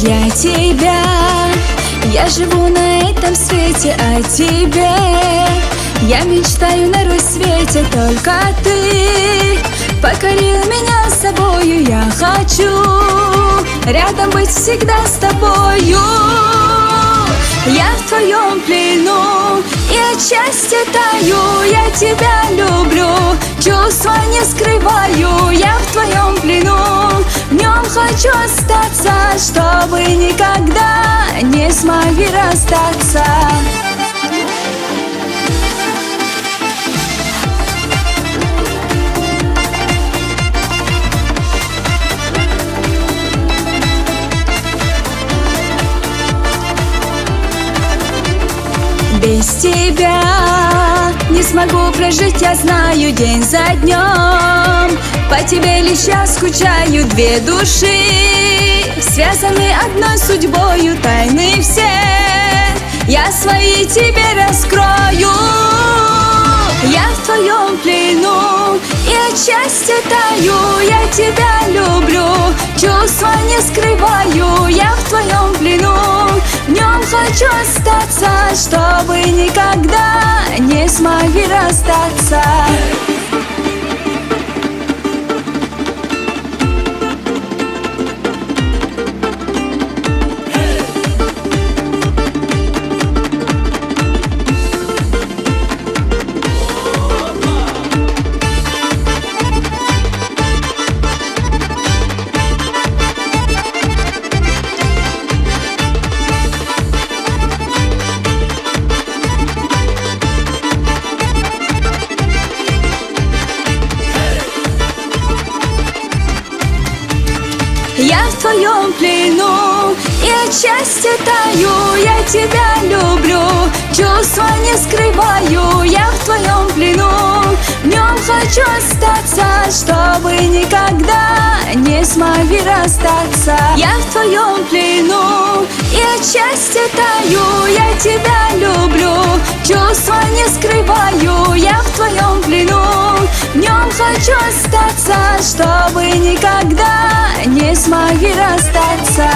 для тебя. Я живу на этом свете о тебе. Я мечтаю на рассвете, только ты покорил меня собою. Я хочу рядом быть всегда с тобою. Я в твоем плену и от счастья таю. Я тебя люблю, чувства не скрываю. Я в твоем плену, в нем хочу остаться, чтобы никогда не смогли расстаться. Без тебя не смогу прожить, я знаю, день за днем. По тебе лишь я скучаю, две души связаны одной судьбою, тайны все я свои тебе раскрою. Я в твоем плену и от счастья таю. Я тебя люблю, чувства не скрываю. Я в твоем плену, в нем хочу остаться, чтобы никогда не смогли расстаться. Я в твоем плену и от счастья таю. Я тебя люблю, чувства не скрываю. Я в твоем плену, в нем хочу остаться, чтобы никогда не смогли расстаться. Я в твоем плену и от счастья таю. Я тебя люблю, чувства не скрываю. Я в твоем плену, в нем хочу остаться, чтобы никогда не смогли расстаться.